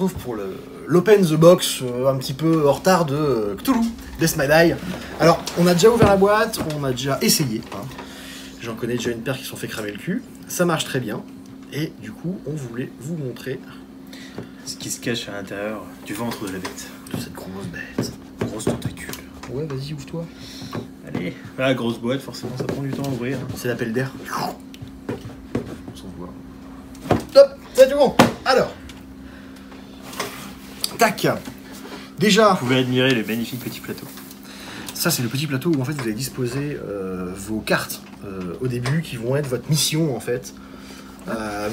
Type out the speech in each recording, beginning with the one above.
retrouve pour l'Open the Box, un petit peu en retard de Cthulhu, Death May Die. Alors, on a déjà ouvert la boîte, on a déjà essayé. Hein. J'en connais déjà une paire qui se sont fait cramer le cul. Ça marche très bien. Et du coup, on voulait vous montrer ce qui se cache à l'intérieur du ventre de la bête. De cette grosse bête. Grosse tentacule. Ouais, vas-y, ouvre-toi. Allez. La grosse boîte, forcément, ça prend du temps à ouvrir. C'est l'appel d'air. On s'en voit. Top, c'est tout bon. Alors. Tac. Déjà. Vous pouvez admirer le magnifique petit plateau. Ça, c'est le petit plateau où en fait vous allez disposer vos cartes au début qui vont être votre mission en fait.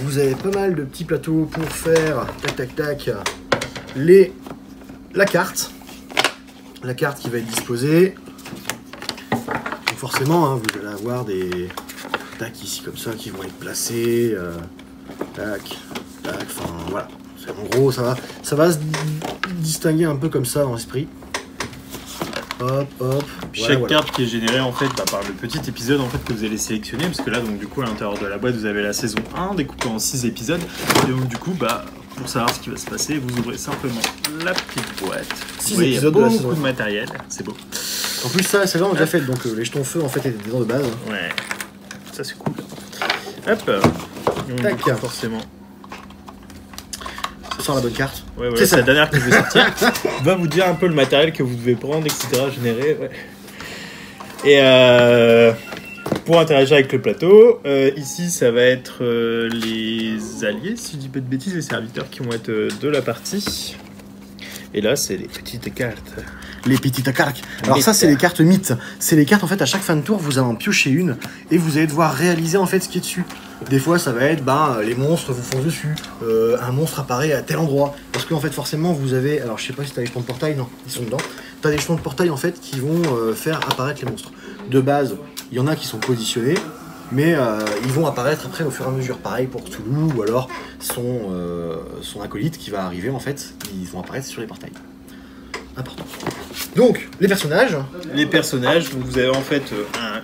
Vous avez pas mal de petits plateaux pour faire tac tac tac la carte. La carte qui va être disposée. Donc forcément, hein, vous allez avoir des tac ici comme ça qui vont être placés. Tac, tac, enfin voilà. En gros, ça va se distinguer un peu comme ça dans l'esprit. Hop, hop. Chaque carte qui est générée en fait par le petit épisode en fait que vous allez sélectionner, parce que là donc du coup à l'intérieur de la boîte vous avez la saison 1 découpée en 6 épisodes, et donc du coup pour savoir ce qui va se passer, vous ouvrez simplement la petite boîte. 6 épisodes il y a de la saison. beaucoup de matériel, c'est beau. En plus ça on a déjà fait, donc les jetons feu en fait étaient dedans de base. Ouais, ça c'est cool. Hop, donc, tac. du coup, forcément. Ça sort la bonne carte. Ouais, voilà, c'est la dernière que je vais sortir. Va vous dire un peu le matériel que vous devez prendre, etc. générer. Ouais. Et pour interagir avec le plateau, ici ça va être les alliés, si je dis pas de bêtises, les serviteurs qui vont être de la partie. Et là c'est les petites cartes. Les petites cartes. Alors ça c'est les cartes mythes. C'est les cartes en fait à chaque fin de tour vous allez en piocher une et vous allez devoir réaliser en fait ce qui est dessus. Des fois ça va être les monstres vous foncent dessus, un monstre apparaît à tel endroit. Parce que en fait forcément vous avez, alors je sais pas si t'as les jetons de portail, non, ils sont dedans. T'as des jetons de portail en fait qui vont faire apparaître les monstres. De base, il y en a qui sont positionnés, mais ils vont apparaître après au fur et à mesure. Pareil pour Cthulhu ou alors son acolyte qui va arriver en fait, ils vont apparaître sur les portails. Important. Donc, les personnages. Les personnages, donc vous avez en fait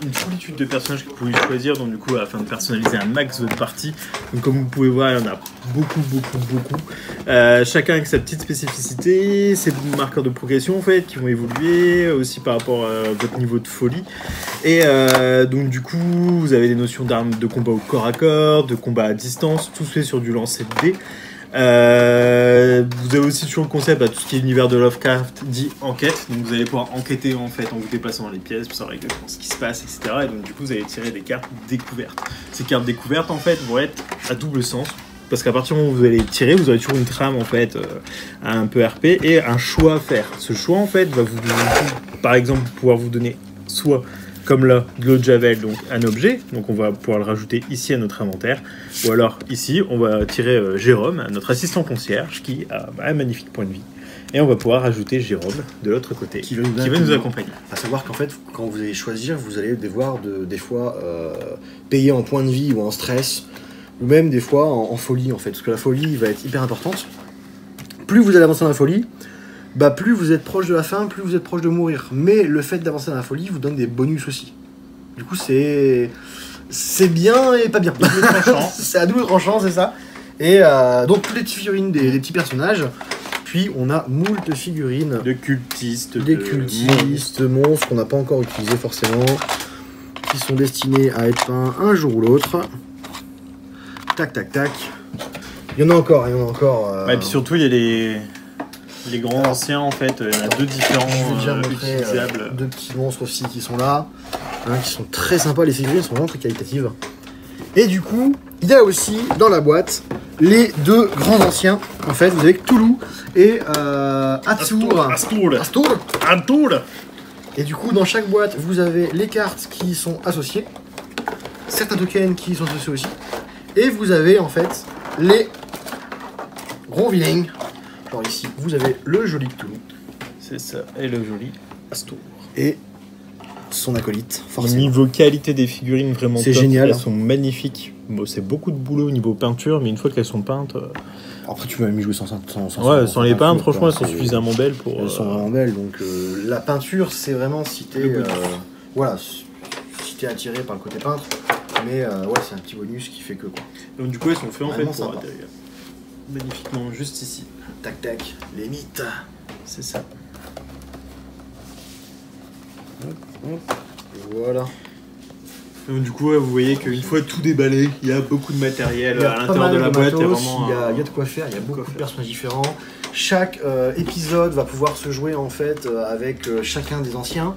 une foulitude de personnages que vous pouvez choisir, donc du coup afin de personnaliser un max de partie. Donc comme vous pouvez voir, il y en a beaucoup. Chacun avec sa petite spécificité, ses marqueurs de progression en fait, qui vont évoluer aussi par rapport à votre niveau de folie. Et donc du coup, vous avez des notions d'armes de combat au corps à corps, de combat à distance, tout se fait sur du lancer de dés. Vous avez aussi toujours le concept à tout ce qui est univers de Lovecraft dit enquête, donc vous allez pouvoir enquêter en fait en vous déplaçant dans les pièces pour savoir exactement ce qui se passe, etc. Et donc du coup vous allez tirer des cartes découvertes. Ces cartes découvertes en fait vont être à double sens, parce qu'à partir du moment où vous allez tirer, vous aurez toujours une trame en fait un peu RP et un choix à faire. Ce choix en fait va vous par exemple pouvoir vous donner soit comme là, de l'eau de Javel, donc un objet, donc on va pouvoir le rajouter ici à notre inventaire, ou alors ici, on va tirer Jérôme, notre assistant concierge, qui a un magnifique point de vie, et on va pouvoir rajouter Jérôme de l'autre côté, qui va nous accompagner. À savoir qu'en fait, quand vous allez choisir, vous allez devoir des fois payer en points de vie ou en stress, ou même des fois en folie en fait, parce que la folie va être hyper importante. Plus vous allez avancer dans la folie, plus vous êtes proche de la fin, plus vous êtes proche de mourir. Mais le fait d'avancer dans la folie vous donne des bonus aussi. Du coup, c'est bien et pas bien. C'est à double tranchant, c'est ça. Et donc, toutes les petites figurines des petits personnages. Puis, on a moult figurines. De cultistes. Des cultistes, monstres qu'on n'a pas encore utilisés forcément. Qui sont destinés à être peints un jour ou l'autre. Tac, tac, tac. Il y en a encore, Et puis surtout, il y a les grands anciens en fait, il y en a deux différents utilisables. Deux petits monstres aussi qui sont là, qui sont très sympas, les figurines sont vraiment très qualitatives. Et du coup, il y a aussi dans la boîte les deux grands anciens, en fait, vous avez Cthulhu et Astur. Et du coup, dans chaque boîte, vous avez les cartes qui sont associées, certains tokens qui sont associés aussi, et vous avez en fait les gros vilains. Alors ici, vous avez le joli Cthulhu. C'est ça, et le joli Astur. Et son acolyte, forcément. Niveau qualité des figurines, vraiment c'est top. Génial. Elles sont magnifiques. Bon, c'est beaucoup de boulot au niveau peinture, mais une fois qu'elles sont peintes... Après, tu peux même y jouer sans sans les peindre, franchement, elles sont suffisamment belles pour... Elles sont vraiment belles, donc la peinture, c'est vraiment si t'es... voilà, si t'es attiré par le côté peintre, mais ouais, c'est un petit bonus qui fait que, quoi. Donc du coup, elles sont faites en fait pour sympa. l'intérieur. magnifiquement juste ici. Tac tac, les mythes. C'est ça. Voilà. Donc, du coup, vous voyez qu'une fois tout déballé, il y a beaucoup de matériel Il y a à pas l'intérieur mal de la boîte. Il y a matos, vraiment il y a de quoi faire, il y a beaucoup de faire. personnages différents. Chaque épisode va pouvoir se jouer en fait avec chacun des anciens.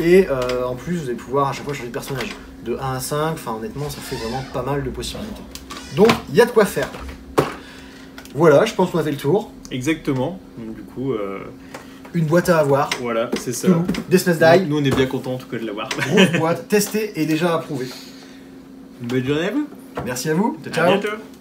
Et en plus, vous allez pouvoir à chaque fois changer de personnage. De 1 à 5, enfin honnêtement, ça fait vraiment pas mal de possibilités. Donc, il y a de quoi faire. Voilà, je pense qu'on a fait le tour. Exactement. Donc, du coup, Une boîte à avoir. voilà, c'est ça. Toulouse, Deathless Die, Nous, on est bien contents en tout cas de l'avoir. grosse boîte, testée et déjà approuvée. Une bonne journée à vous. Merci à vous. À Ciao. bientôt.